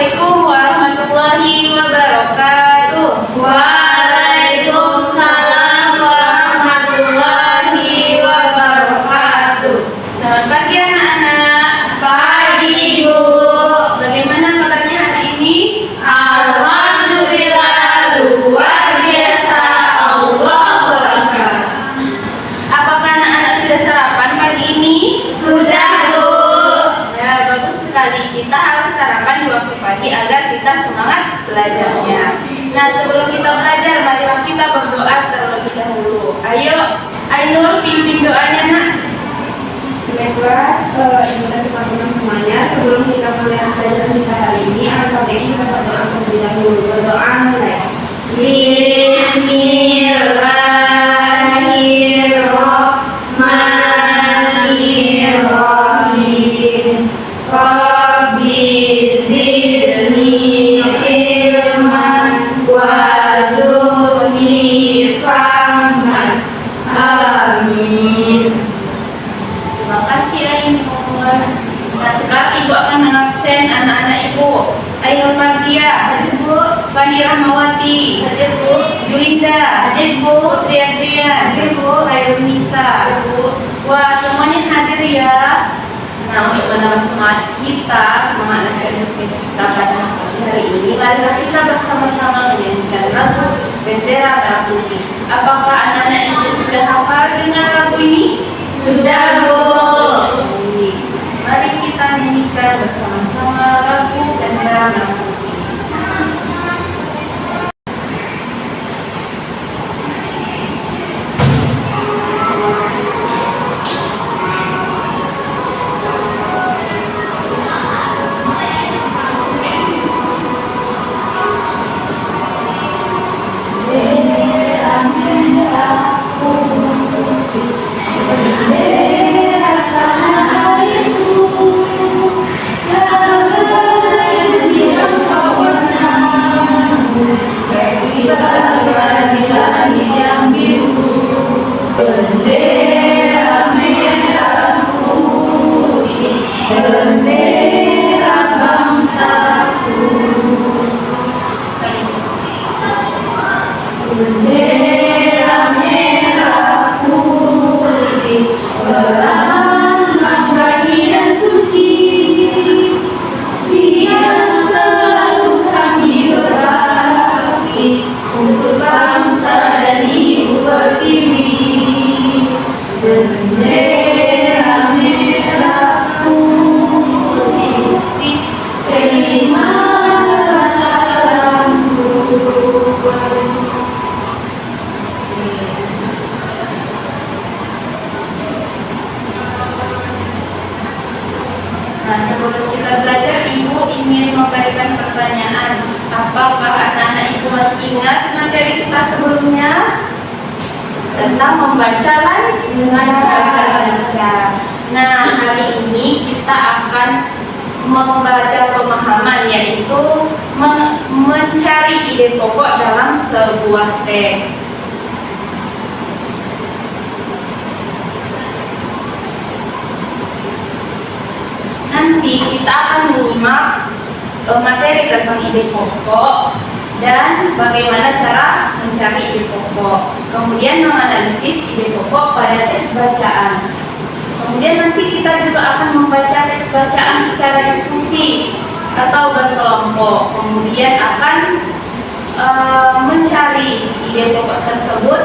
Assalamualaikum warahmatullahi wabarakatuh. Waalaikumsalam warahmatullahi wabarakatuh. Selamat pagi anak-anak. Pagi Bu. Bagaimana kabarnya hari ini? Alhamdulillah luar biasa. Allahu Akbar. Apakah anak-anak sudah sarapan pagi ini? Sudah Bu. Ya, bagus sekali. Kita harus sarapan di waktu pagi agar kita semangat belajarnya. Nah, sebelum kita belajar, marilah kita berdoa terlebih dahulu. Ayo, Ainul, pimpin doanya, Nak. Baiklah, ibu dan teman-teman semuanya, sebelum kita mulai pelajaran kita hari ini, alangkah baiknya kita berdoa terlebih dahulu. Berdoa mulai. Bismillahirrahmanirrahim. Rabbi zidni ilman warzuqni fahman. Amin. Terima kasih Ainul. Nah, sekarang ibu akan mengabsen anak-anak ibu. Ainul Mardia, Hadir Bu. Fani Rahmawati, Hadir Bu. Julinda, Hadir Bu. Putri Adrian, Hadir Bu. Khairul Nisa. Wah, semuanya hadir ya. Nah, untuk menambah semangat kita, semangat nasionalisme kita pada pagi hari ini, marilah kita bersama-sama menyanyikan lagu Bendera Merah Putih. Apakah anak-anak ibu sudah hafal dengan lagu ini? Sudah Bu. Mari kita nyanyikan bersama-sama lagu Bendera Merah Putih. Nah, sebelum kita belajar, Ibu ingin memberikan pertanyaan. Apakah anak-anak Ibu masih ingat materi kita sebelumnya? Tentang membaca lancar. Nah, hari ini kita akan membaca pemahaman, yaitu mencari ide pokok dalam sebuah teks. Nanti kita akan menyimak materi tentang ide pokok dan bagaimana cara mencari ide pokok. Kemudian menganalisis ide pokok pada teks bacaan. Kemudian nanti kita juga akan membaca teks bacaan secara diskusi atau berkelompok. Kemudian akan mencari ide pokok tersebut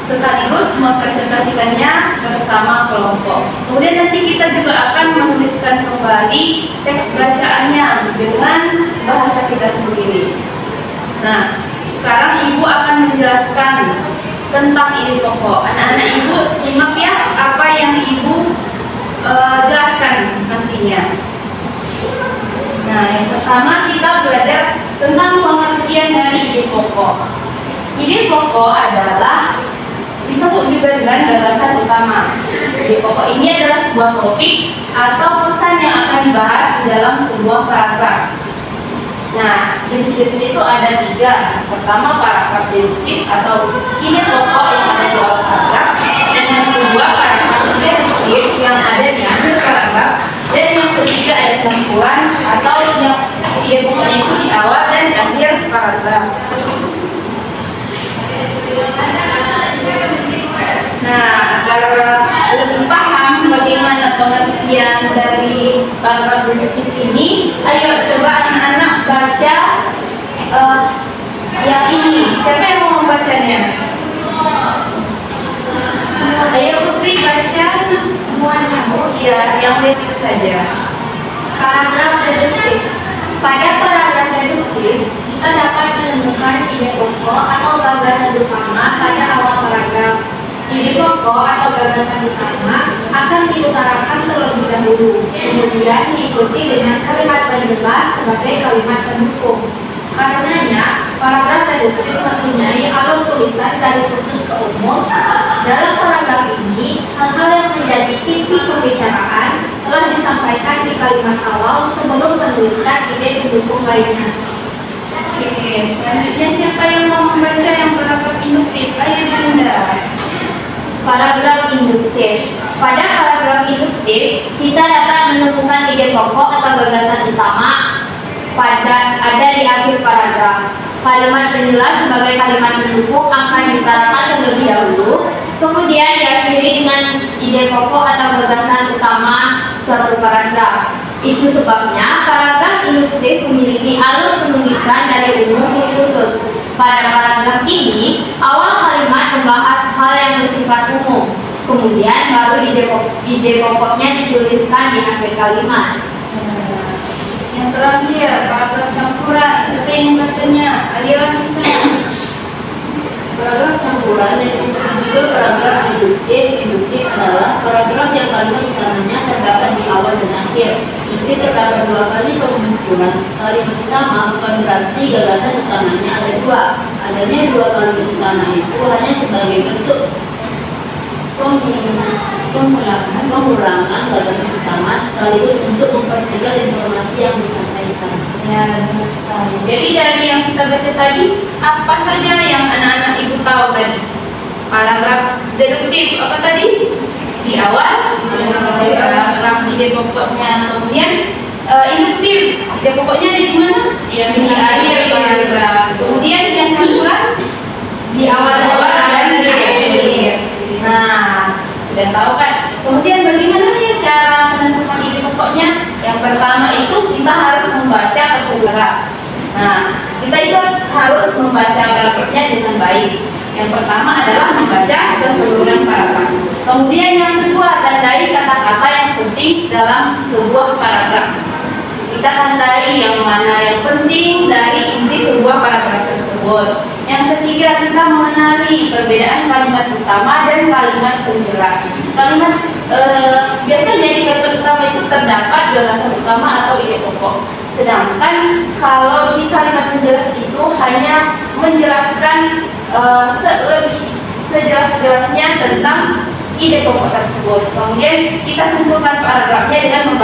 sekaligus mempresentasikannya bersama kelompok. Kemudian nanti kita juga akan menuliskan kembali teks bacaannya dengan bahasa kita sendiri. Nah, sekarang Ibu akan menjelaskan tentang ide pokok. Anak-anak Ibu simak ya apa yang Ibu jelaskan nantinya. Nah, yang pertama kita belajar tentang pengertian dari ide pokok. Ide pokok adalah disebut juga dengan gagasan utama. Ide pokok ini adalah sebuah topik atau pesan yang akan dibahas di dalam sebuah paragraf. Nah, jenis-jenis itu ada 3. Pertama, paragraf deduktif atau ide pokok yang ada di awal paragraf. Dan yang kedua, paragraf deduktif yang ada di akhir paragraf. Dan yang ketiga ada campuran atau yang ide pokok deduktif, kita dapat menemukan ide pokok atau gagasan utama pada awal paragraf. Ide pokok atau gagasan utama akan diutarakan terlebih dahulu, kemudian diikuti dengan kalimat penjelas sebagai kalimat pendukung. Karenanya, paragraf deduktif mempunyai alur tulisan dari khusus ke umum. Dalam paragraf ini, hal-hal yang menjadi inti pembicaraan telah disampaikan di kalimat awal sebelum menuliskan ide pendukung lainnya. Oke, selanjutnya siapa yang mau membaca yang paragraf induktif? Ayo Bunda. Paragraf induktif. Pada paragraf induktif, kita dapat menemukan ide pokok atau gagasan utama ada di akhir paragraf. Kalimat penjelas sebagai kalimat pendukung akan diutarakan terlebih dahulu, kemudian diakhiri dengan ide pokok atau gagasan utama suatu paragraf. Itu sebabnya paragraf induktif memiliki alur penulisan dari umum ke khusus. Pada paragraf ini, awal kalimat membahas hal yang bersifat umum, kemudian baru ide pokoknya dituliskan di akhir kalimat. Yang terakhir, paragraf campuran. Siapa yang membacanya? Ayo Anissa. Paragraf campuran yang disebut juga paragraf induktif. Induktif adalah paragraf yang kalimat utamanya terdapat di awal dan akhir. Meski terdapat dua kali kemunculan kalimat utama, bukan berarti gagasan utamanya ada dua. Adanya dua kalimat utama itu hanya sebagai bentuk pengulangan gagasan utama sekaligus untuk mempertegas informasi yang disampaikan. Ya, benar sekali. Jadi dari yang kita baca tadi, apa saja yang anak-anak ibu tahu tadi? Paragraf deduktif apa tadi? Di awal, paragraf ide pokoknya. Kemudian induktif, ide pokoknya ada di mana? Yang Di akhir paragraf. Kemudian yang campuran Di awal dan di akhir. Nah, sudah tahu kan? Kemudian bagaimana nih cara menentukan ide pokoknya? Yang pertama itu kita harus membaca keseluruhan. Nah, kita itu harus membaca paragrafnya dengan baik. Yang pertama adalah membaca keseluruhan paragraf. Kemudian yang kedua, tandai kata-kata yang penting dalam sebuah paragraf. Kita tandai yang mana yang penting dari inti sebuah paragraf tersebut. Yang ketiga, kita mengenali perbedaan kalimat utama dan kalimat penjelas. Kalimat biasanya di kalimat utama itu terdapat gagasan utama atau ide pokok. Sedangkan kalau di kalimat penjelas itu hanya menjelaskan sejelas-jelasnya tentang ide pokok tersebut. Kemudian kita simpulkan paragrafnya dengan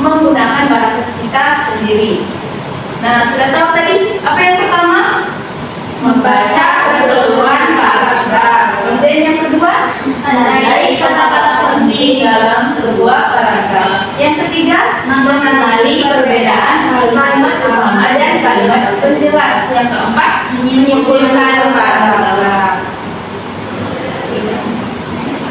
menggunakan bahasa kita sendiri. Nah, sudah tahu tadi apa yang pertama? Membaca keseluruhan paragraf. Kemudian yang kedua, tandai kata-kata penting dalam sebuah paragraf. Yang ketiga, mengenali perbedaan kalimat utama dan kalimat penjelas. Yang keempat, menyimpulkan paragraf.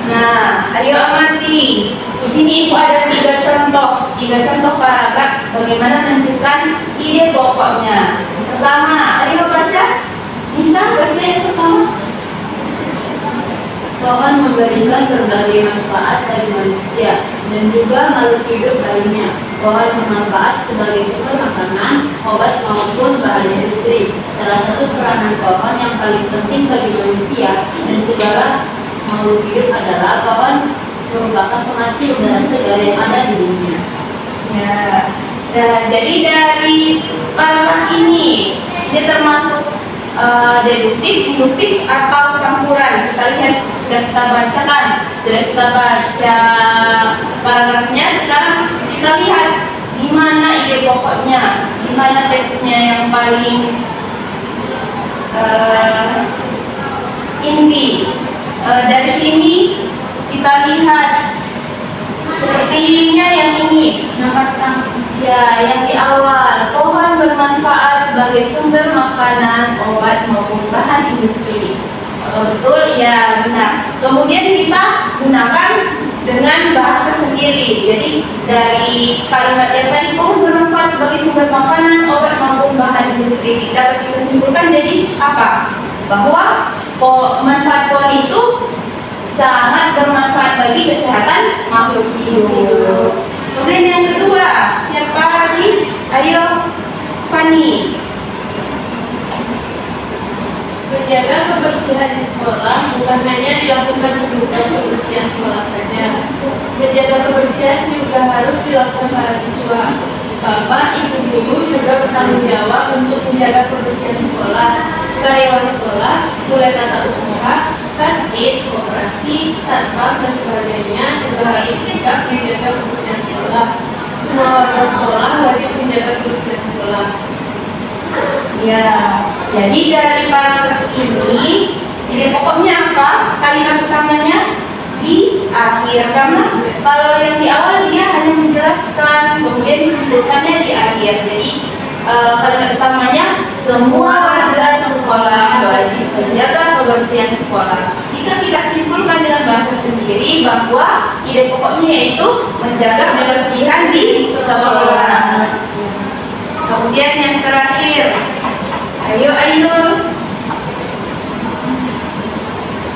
Nah, ayo amati. Di sini ibu ada tiga contoh paragraf bagaimana menentukan ide pokoknya. Pertama, ayo baca. Bisa baca yang pertama. Pohon memberikan berbagai manfaat bagi manusia dan juga makhluk hidup lainnya. Pohon bermanfaat sebagai sumber makanan, obat maupun bahan industri. Salah satu peranan pohon yang paling penting bagi manusia dan segala makhluk hidup adalah pohon merupakan penghasil udara segar yang ada di dunia. Ya. Nah, jadi dari paragraf ini termasuk deduktif, induktif atau campuran. Kita lihat, sudah kita bacakan, sudah kita baca paragrafnya. Sekarang kita lihat di mana ide pokoknya, di mana teksnya yang paling inti. Dari sini kita lihat sepertinya yang ini, yang di awal, pohon bermanfaat sebagai sumber makanan, obat maupun bahan industri. Betul, ya benar. Kemudian kita gunakan dengan bahasa sendiri. Jadi dari kalimat yang tadi, pohon bermanfaat sebagai sumber makanan, obat maupun bahan industri, dapat kita simpulkan jadi apa? Bahwa manfaat pohon itu sangat bermanfaat bagi kesehatan makhluk hidup. Kemudian yang kedua, siapa lagi? Ayo, Fani. kebersihan di sekolah bukan hanya dilakukan petugas kebersihan sekolah saja. Menjaga kebersihan juga harus dilakukan para siswa. Bapak, Ibu guru juga bertanggung jawab untuk menjaga kebersihan sekolah. Karyawan sekolah, mulai tata usaha, kantin, koperasi, satpam, dan sebagainya juga harus tegak menjaga kebersihan sekolah. Semua warga sekolah wajib menjaga kebersihan sekolah. Ya, jadi dari paragraf ini, ide pokoknya apa? Kalimat utamanya di akhir, karena kalau yang di awal dia hanya menjelaskan, kemudian disimpulkannya di akhir. Jadi kalimat utamanya semua warga sekolah wajib menjaga kebersihan sekolah. Jika kita simpulkan dengan bahasa sendiri bahwa ide pokoknya yaitu menjaga kebersihan di sekolah. Kemudian yang terakhir, ayo Ainul.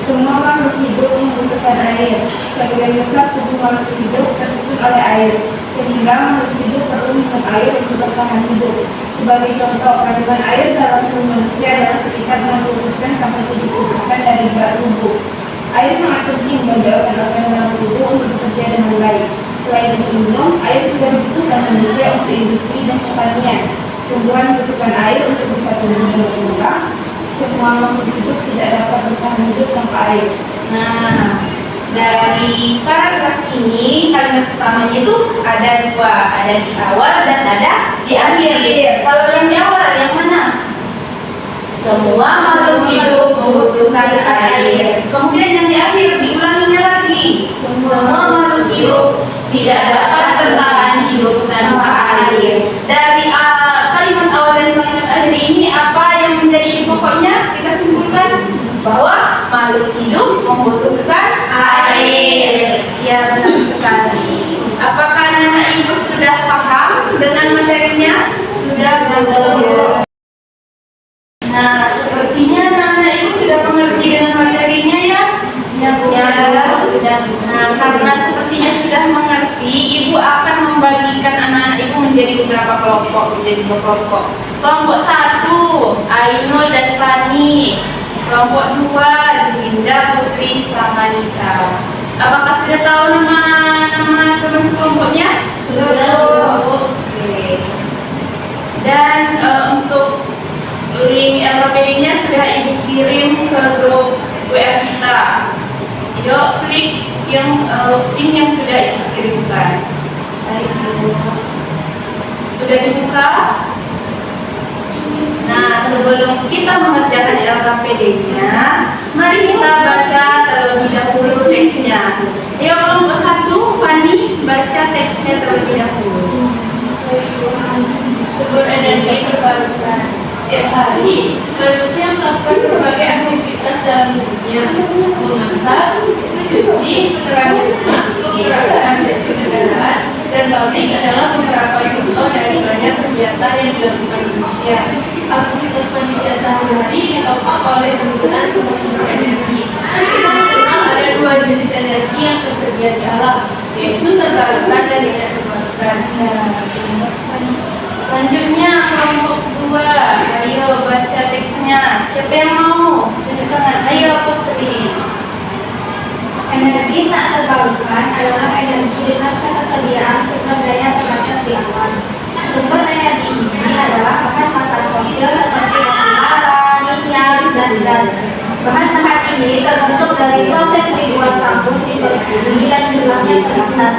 Semua makhluk hidup membutuhkan air. Sebagian besar tubuh makhluk hidup tersusun oleh air, sehingga makhluk hidup perlu minum air untuk bertahan hidup. Sebagai contoh, kandungan air dalam tubuh manusia adalah sekitar 60% sampai 70% dari berat tubuh. Air sangat penting bagi organ-organ dalam tubuh untuk bekerja dengan baik. Selain untuk minum, air juga dibutuhkan manusia untuk industri dan pertanian. Tumbuhan membutuhkan air untuk bisa tumbuh dan berkembang. Semua makhluk hidup tidak dapat bertahan hidup tanpa air. Nah, dari paragraf ini kalimat utamanya itu ada dua, ada di awal dan ada di akhir. Kalau yang di awal yang mana? Semua makhluk hidup membutuhkan air. Kemudian yang di akhir diulanginya lagi. Semua makhluk hidup tidak dapat bertahan hidup tanpa air. Dari kalimat awal dan kalimat akhir ini apa yang menjadi pokoknya? Kita simpulkan bahwa makhluk hidup membutuhkan air. Ya, benar sekali. Apakah anak ibu sudah paham dengan materinya? Sudah, Bu. Nah, sepertinya anak ibu sudah mengerti dengan materinya ya? Ya, sudah. Nah, karena sepertinya sudah mengerti, ibu akan membagikan anak-anak ibu menjadi beberapa kelompok, menjadi dua kelompok. Kelompok 1, Ainul dan Fani. Kelompok 2, Dinda, Putri, sama Nisa. Apakah sudah tahu nama teman sekelompoknya? Sudah. Oke. Dan untuk link LKPD-nya sudah ibu kirim ke grup WA kita. Yuk klik link yang sudah ibu kirimkan. Ayo. Sudah dibuka? Nah, sebelum kita mengerjakan LKPD-nya, mari kita baca terlebih dahulu teksnya. Ayo kelompok 1, Fani, baca teksnya terlebih dahulu. Sumber energi terbarukan. Setiap hari, manusia melakukan berbagai aktivitas dalam hidupnya, memasak, mencuci, menerangi rumah, menggerakkan mesin kendaraan, dan pabrik adalah beberapa contoh dari banyak kegiatan yang dilakukan manusia. Aktivitas manusia sehari-hari ditopang oleh penggunaan sumber-sumber energi. Kita mengenal ada dua jenis energi yang tersedia di alam, yaitu terbarukan dan tidak terbarukan. Selanjutnya kelompok 2, ayo baca teksnya. Siapa yang mau? Tunjukkan tangan. Ayo Putri. Energi tak terbarukan adalah energi dengan ketersediaan sumber daya terbatas di alam. Sumber energi ini adalah bahan-bahan fosil seperti batu bara, minyak, dan gas. Bahan-bahan ini terbentuk dari proses ribuan tahun di perut bumi dan jumlahnya terbatas.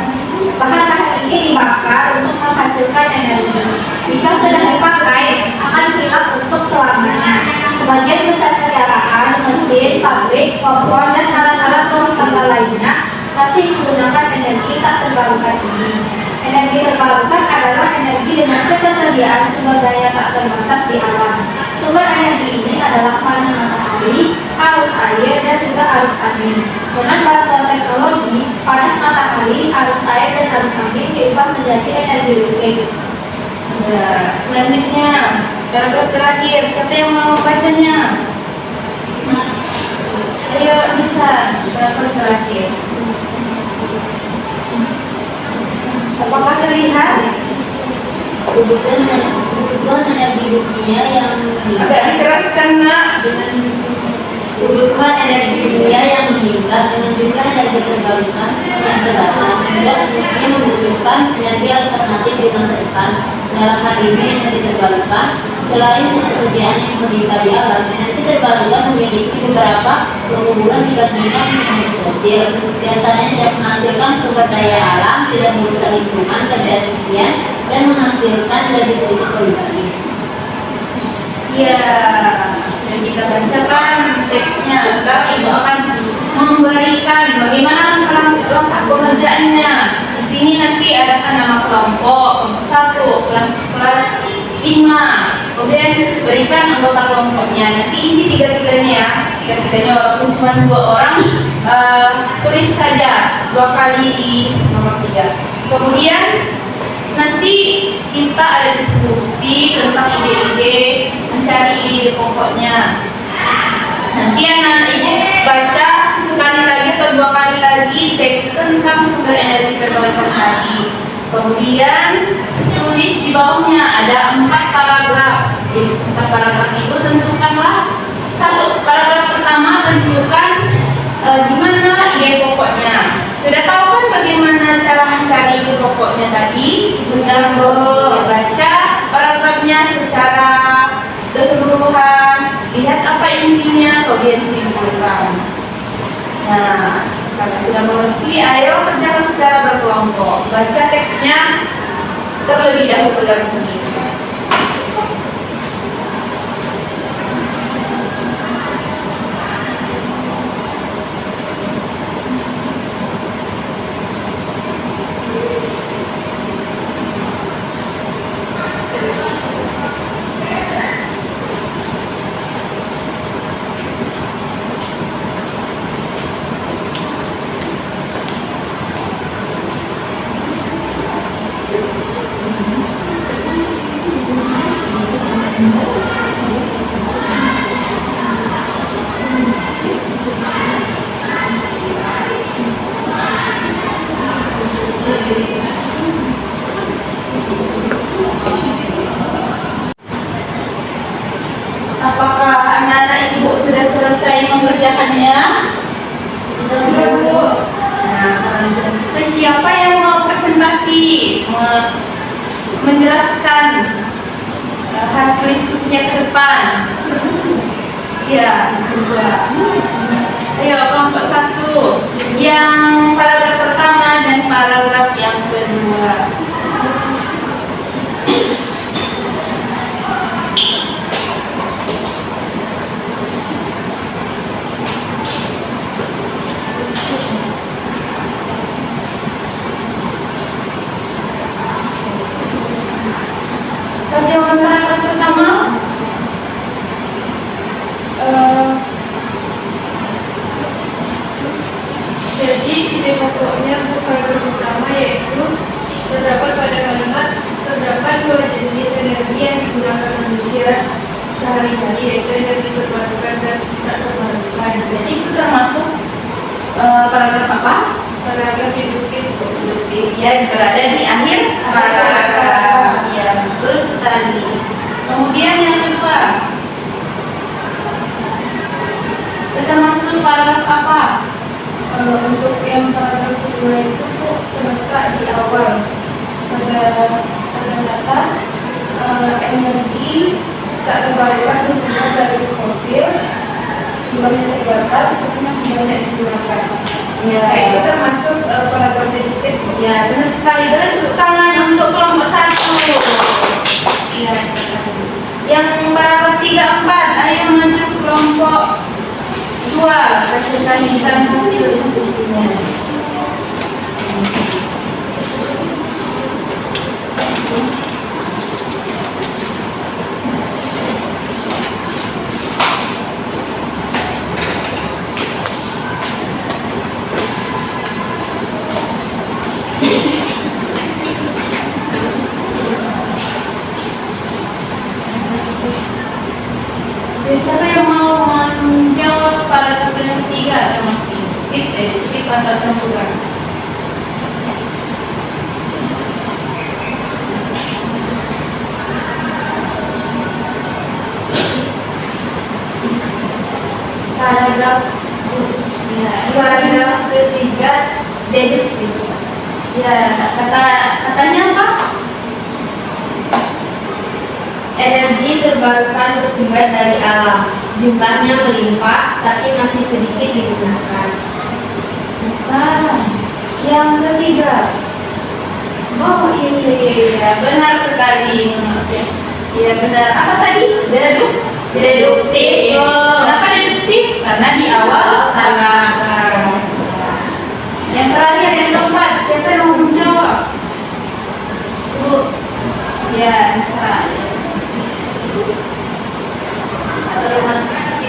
Bahan-bahan ini dibakar untuk menghasilkan energi. Jika sudah dipakai, akan hilang untuk selamanya. Sebagian besar kendaraan, mesin, pabrik, kompor, dan alat-alat rumah tangga lainnya masih menggunakan energi tak terbarukan ini. Energi terbarukan adalah energi dengan ketersediaan sumber daya tak terbatas di alam. Sumber energi ini adalah panas matahari, arus air, dan juga arus angin. Dengan bantuan teknologi, panas matahari, arus air, dan arus angin diubah menjadi energi listrik. Ya, selanjutnya paragraf terakhir. Siapa yang mau bacanya? Ayo bisa paragraf terakhir. Apakah terlihat? Kebutuhan energi dunia yang Agak dikeraskan nak. dengan Kebutuhan energi dunia yang meningkat dengan jumlah energi terbarukan yang terbatas sehingga mestinya membutuhkan energi alternatif di masa depan. Dalam hal ini energi terbarukan selain ketersediaan yang meningkat di alam, energi terbarukan memiliki beberapa keunggulan dibandingkan energi fosil. Di antaranya dapat menghasilkan sumber daya alam, tidak merusak lingkungan, lebih efisien, dan menghasilkan lebih sedikit polusi. Ya, sudah kita bacakan teksnya. Sekarang Ibu akan memberikan bagaimana lengkap pengerjaannya. Di sini nanti adakan nama kelompok 1, kelas 5. Kemudian berikan anggota kelompoknya. Nanti isi tiga-tiganya ya. Tiga-tiganya walaupun cuma 2 orang, tulis saja 2 kali di nomor 3. Kemudian nanti kita ada diskusi tentang ide-ide, mencari ide pokoknya. Nanti anak-anak Ibu baca sekali lagi atau 2 kali lagi teks tentang sumber energi terbarukan tadi. Kemudian tulis di bawahnya ada 4 paragraf. Di 4 paragraf itu tentukanlah 1 paragraf pertama, tentukan di mana ide pokoknya. Sudah tahu kan bagaimana cara mencari ide pokoknya tadi? Sudah baca paragrafnya secara keseluruhan, lihat apa intinya, kemudian simpulkan. Nah, karena sudah mengerti, ayo kerjakan secara berkelompok. Baca teksnya terlebih dahulu lagi. Apakah anak-anak Ibu sudah selesai mengerjakannya? Sudah, Bu. Nah, kalau sudah selesai, siapa yang mau presentasi, menjelaskan hasil diskusinya ke depan? Ya, 2. Ayo, kelompok 1 yang paragraf pertama dan paragraf yang kedua. Bagaimana paragraf pertama? Jadi ide pokoknya untuk paragraf pertama yaitu terdapat pada kalimat terdapat 2 jenis energi yang digunakan manusia sehari-hari, yaitu energi terbarukan dan tidak terbarukan. Jadi itu termasuk paragraf apa? Paragraf induktif. Ya, berada di akhir paragraf. Ya, terus tadi. Kemudian yang kedua, kita masuk paragraf apa? Kalau untuk yang paragraf kedua itu terletak di awal pada data energi tak terbarukan bersumber dari fosil, jumlahnya terbatas tapi masih banyak digunakan. Ya, Itu termasuk paragraf deduktif. ya, benar sekali. Beri tepuk tangan untuk kelompok 1. Ya, yang paragraf 3, 4, ayo maju kelompok 2, presentasikan hasil diskusinya. Siapa yang mau menjawab paragraf yang 3 termasuk tip atau campuran? Paragraf paragraf ketiga deduktif. Ya, katanya apa? Energi terbarukan bersumber dari alam, jumlahnya melimpah tapi masih sedikit digunakan. Bukan. Yang ketiga. Oh iya, benar sekali. Iya benar. Apa tadi? Deduktif. Kenapa deduktif? Karena di awal paragraf. Yang terakhir yang keempat, siapa yang mau menjawab? Bu. Ya, bisa.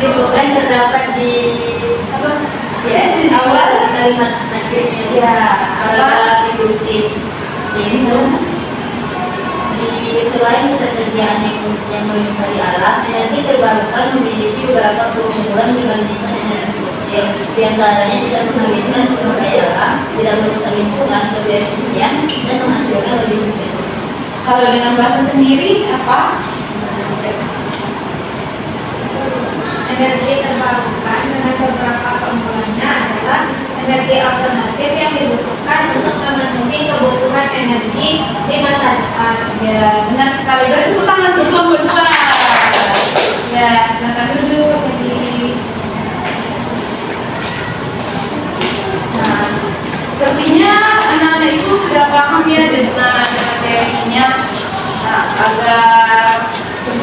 Ini bukan terdapat di apa? Ya, di awal kalimat akhirnya. Ya, Paragraf deduktif. Jadi di selain ketersediaan yang melimpah di alam, energi terbarukan memiliki beberapa keunggulan dibandingkan energi fosil. Di antaranya tidak menghabiskan sumber daya alam, tidak merusak lingkungan, lebih efisien, dan menghasilkan lebih sedikit. Kalau dengan bahasa sendiri apa? Energi terbarukan dengan beberapa keunggulannya adalah energi alternatif yang dibutuhkan untuk memenuhi kebutuhan energi di masa depan. Ya, benar sekali. Berarti tepuk tangan untuk kelompok dua. Ya, silakan duduk. Nah, sepertinya anak-anak itu sudah paham ya dengan materinya. Nah, agar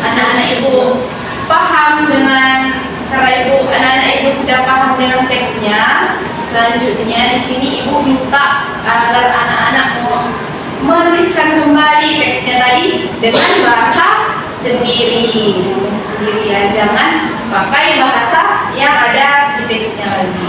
anak-anak ibu paham dengan anak-anak ibu sudah paham dengan teksnya. Selanjutnya di sini ibu minta agar anak-anak menuliskan kembali teksnya tadi dengan bahasa sendiri. Bahasa sendiri ya, jangan pakai bahasa yang ada di teksnya lagi.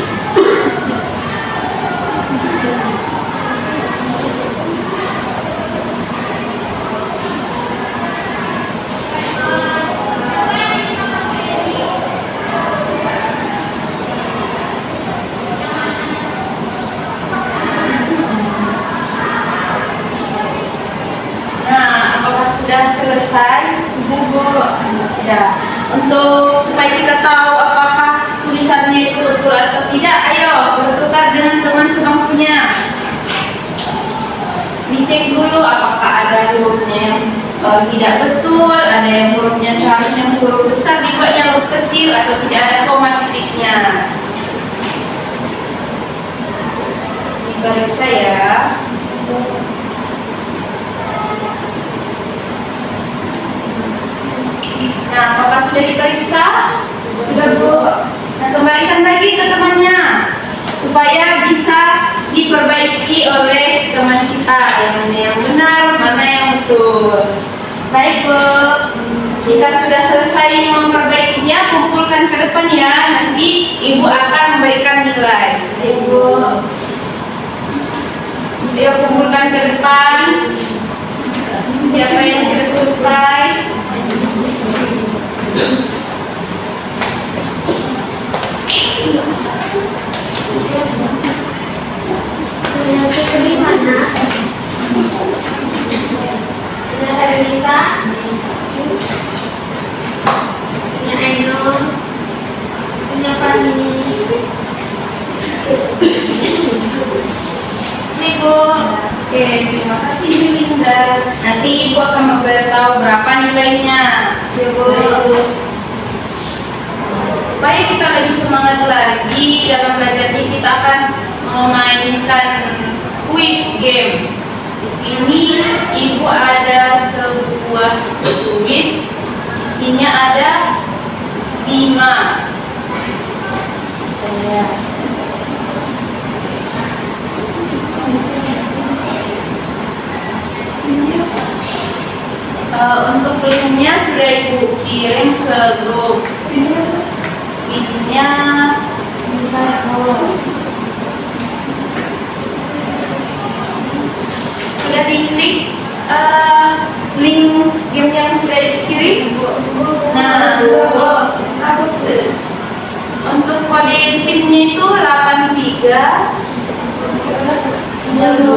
Sudah selesai? Sudah, Bu. Sudah. Untuk supaya kita tahu apakah tulisannya itu betul atau tidak, ayo bertukar dengan teman sebangkunya. Dicek dulu apakah ada hurufnya yang tidak betul, ada yang hurufnya seharusnya huruf besar dibuatnya huruf kecil atau tidak ada koma titiknya. Diperiksa ya. Nah, apakah sudah diperiksa? Sudah, Bu. Nah, kembalikan lagi ke temannya supaya bisa diperbaiki oleh teman kita yang mana yang benar, mana yang betul. Baik, Bu. Jika sudah selesai memperbaikinya, kumpulkan ke depan ya. Nanti Ibu akan memberikan nilai. Ibu, ayo kumpulkan ke depan. Siapa yang sudah selesai? Di mana? Sudah ada Lisa? Punya Ainul? Punya Fani? Nih, Bu. Oke, terima kasih Bu Linda. Nanti Ibu akan memberitahu berapa nilainya. Ya, Bu. Supaya kita lebih semangat lagi dalam belajarnya, kita akan memainkan quiz game. Di sini Ibu ada sebuah quiz, isinya ada 5. Untuk linknya sudah Ibu kirim ke grup. Linknya sudah diklik link game yang sudah dikirim. Nah, untuk kode PIN-nya itu 83 31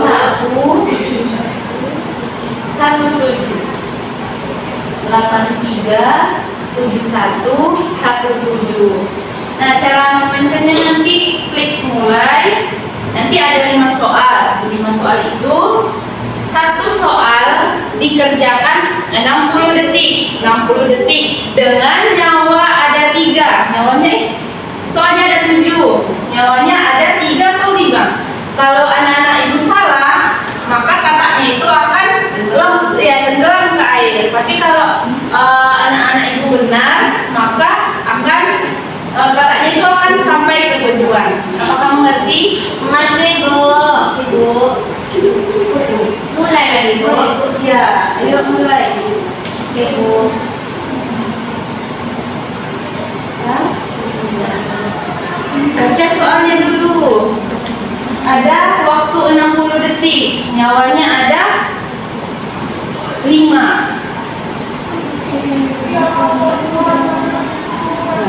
17 83 71 17. Nah, cara memainkannya nanti klik mulai. Nanti ada 5 soal. 5 soal itu satu soal dikerjakan 60 detik. 60 detik dengan nyawa ada 3. Nyawanya soalnya ada 7. Nyawanya ada 3 atau 5. Kalau anak-anak ibu salah, maka kakaknya itu akan tenggelam ke air. Tapi kalau anak-anak ibu benar, maka akan kakaknya itu akan sampai ke tujuan. Apakah mengerti? Mengerti, Bu. Ibu. Mulai lagi, Bu. Ya, ayo mulai. Oke, Bu. Bisa? Baca soalnya dulu. Ada waktu 60 detik. Nyawanya ada 5.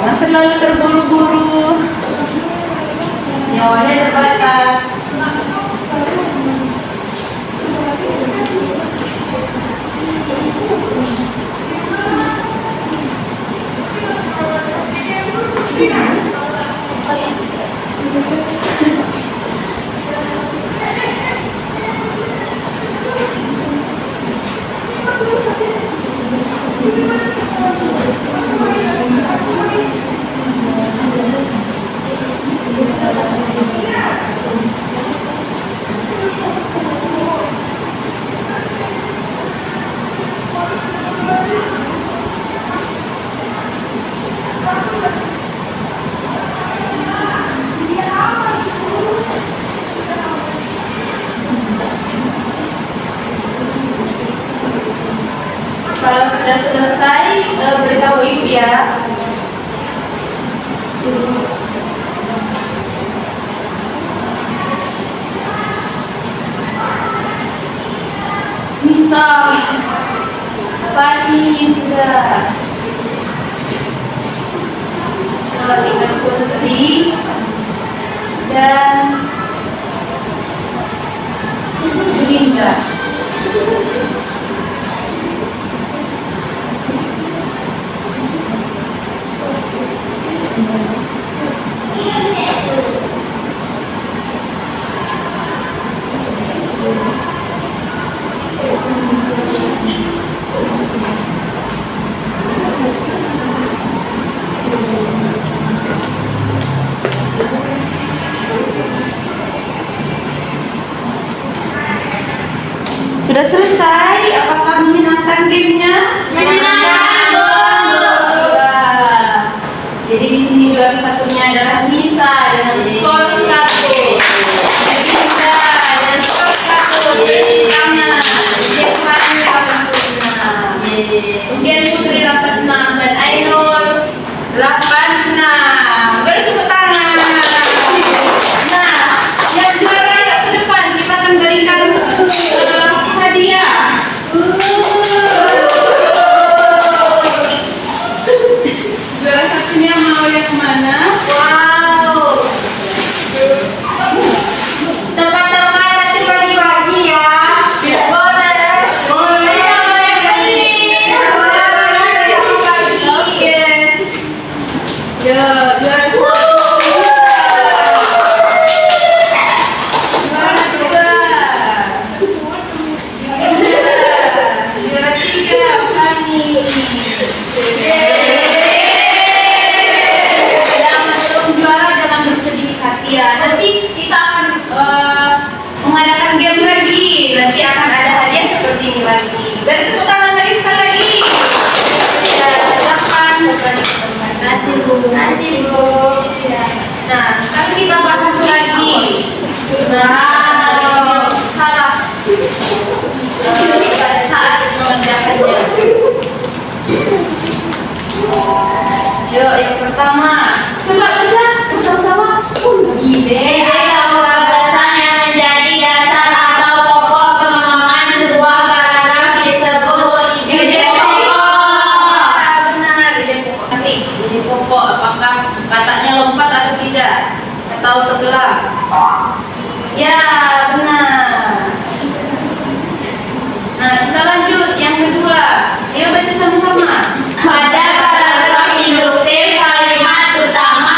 Jangan terlalu terburu-buru. Nyawanya terbatas. Kalau sudah selesai, beritahu ibu ya. Nisa, pagi sudah. Kalau tinggal Putri dan Linda. Sudah selesai? Apakah menyenangkan gamenya? Menyenangkan, Bu. Wah. Jadi di sini juara satunya adalah Nisa dengan skor 1. Nisa dengan skor 1. Beri tangan. Dia kemarin dapat 6. Kemudian Putri dapat 6 dan Ainul 86. Beri tepuk tangan. Nah, yang juara yuk ke depan kita akan berikan hadiah. Juara satunya mau yang mana? Wow. Teman-teman nanti bagi-bagi ya. Boleh. Boleh. Oke. Yuk, juara satu. Juara dua. Juara tiga, Fani. Yang belum juara jangan bersedih hati ya. Nanti kita akan mengadakan game lagi. Nanti akan ada hadiah seperti ini lagi. Beri tepuk tangan lagi sekali lagi. Ya, silakan berbagi teman. Nasi, Bu. Nasi, Bu. Nah, sekarang kita bahas lagi. Nah, salah pada saat mengerjakannya. Yuk, yang pertama, coba baca bersama-sama. Ide. Ide atau gagasan yang menjadi dasar atau pokok pengembangan sebuah paragraf disebut ide pokok. Benar, ide pokok. Nanti ide pokok, apakah katanya lompat atau tidak? Atau tenggelam? Ya, benar. Nah, kita lanjut yang kedua. Ayo baca sama-sama. Pada paragraf induktif kalimat utama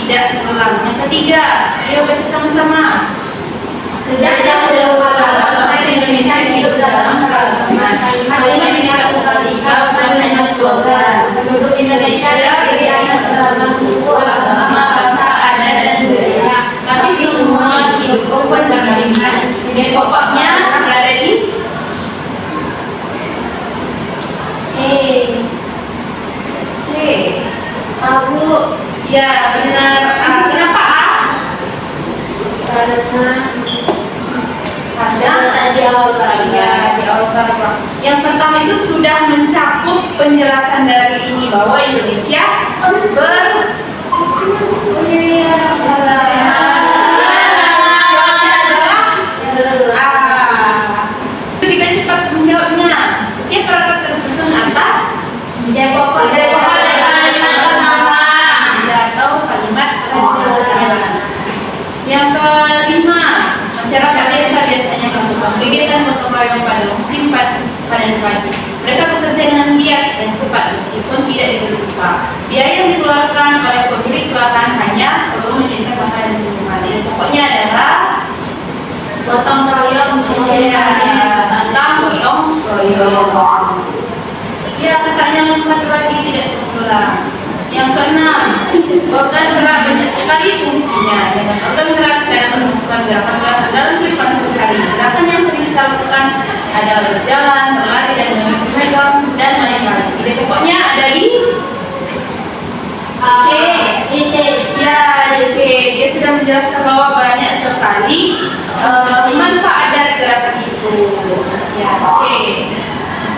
tidak terulang. Yang ketiga, ayo baca sama-sama. Sejak dahulu kala bangsa Indonesia hidup dalam keragaman. Kalimat Bhinneka Tunggal Ika bukan hanya slogan. Penduduk Indonesia terdiri atas beragam suku, agama, bangsa, adat, dan budaya. Tapi semua hidup rukun berdampingan. Jadi pokoknya berada di C. C. Abu, ya benar. Kenapa A? Karena Ada di awal paragraf. ya di awal paragraf. Yang pertama itu sudah mencakup penjelasan dari ini bahwa Indonesia harus oh iya salah. Jawabannya adalah A. Kita cepat menjawabnya. Setiap paragraf tersusun atas Ide pokok dari kalimat pertama. atau kalimat penjelasan. Yang kelima, masyarakat desa biasanya melakukan kegiatan gotong royong pada musim panen padi. Mereka bekerja dengan giat dan cepat meskipun tidak diberi upah. Biaya yang dikeluarkan oleh pemilik lahan hanya perlu menyediakan makanan dan minuman. Dan pokoknya adalah Gotong royong untuk tentang gotong royong. Ya, katanya membuat lagi tidak terulang. Yang keenam, organ gerak banyak sekali fungsinya. Dengan organ gerak kita menemukan gerakan-gerakan dalam kehidupan sehari-hari. Gerakan yang sering kita lakukan adalah berjalan, berlari, dan memegang dan lain-lain. Jadi pokoknya ada di C. C. Ya, C. Dia sudah menjelaskan bahwa banyak sekali manfaat dari gerakan itu. Ya, C.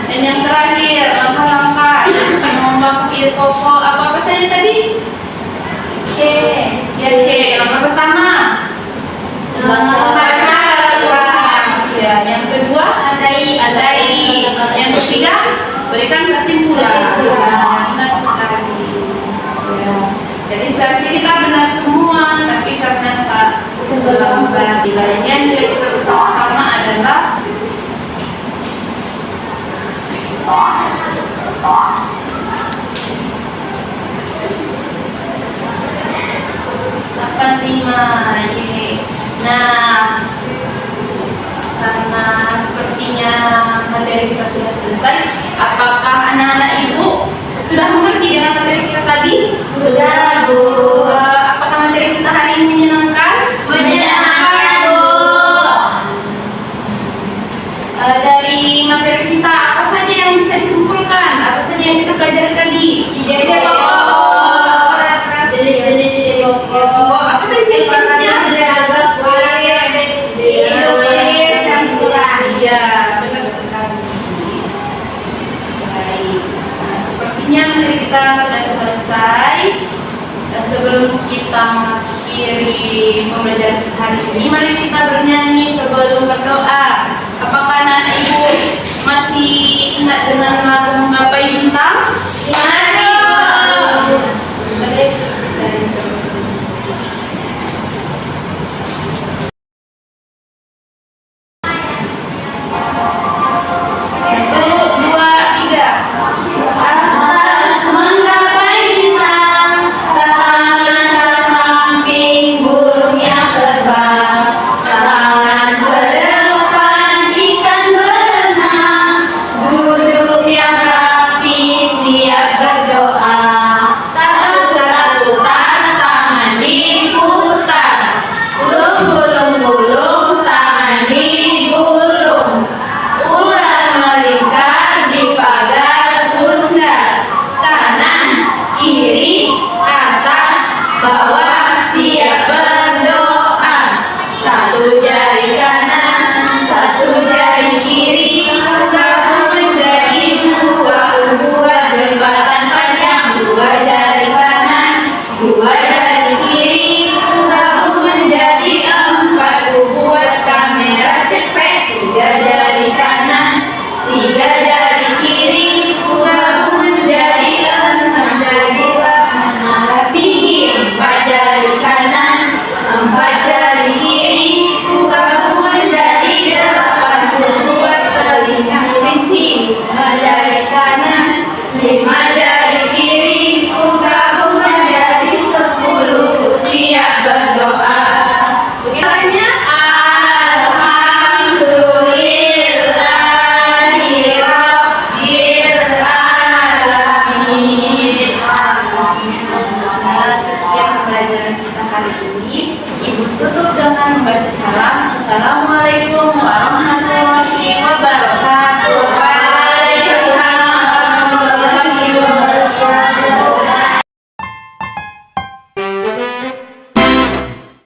Dan yang terakhir, langkah-langkah yang akan mengembangkan ide pokok apa saja tadi? C. Ya, C. Langkah pertama, baca paragraf. Ya, yang kedua, adai. Yang ketiga, berikan kesimpulan. Benar sekali. Ya. Jadi seharusnya kita benar semua, tapi karena saat terlambat, nilainya nilai kita bersama-sama adalah lima. Nah, karena sepertinya materi kita sudah selesai, apakah anak-anak ibu sudah mengerti dengan materi kita tadi? Sudah, Bu. Apakah materi kita hari ini menyenangkan? Menyenangkan, Bu. Dari materi kita apa saja yang bisa disimpulkan? Apa saja yang kita pelajari tadi? Ide pokok, Jenis-jenis ide pokok. apa saja jenisnya? Iya, benar sekali. Baik. Nah, sepertinya materi kita sudah selesai. Sebelum kita mengakhiri pembelajaran kita hari ini, mari kita bernyanyi sebelum berdoa. Apakah anak ibu masih ingat dengan lagu Menggapai Bintang? Mari, Bu. Satu, dua, tiga. Atas menggapai bintang, tangan samping burung yang terbang, tangan berdepan ikan berenang, duduk yang hari ini, Ibu tutup dengan membaca salam. Assalamualaikum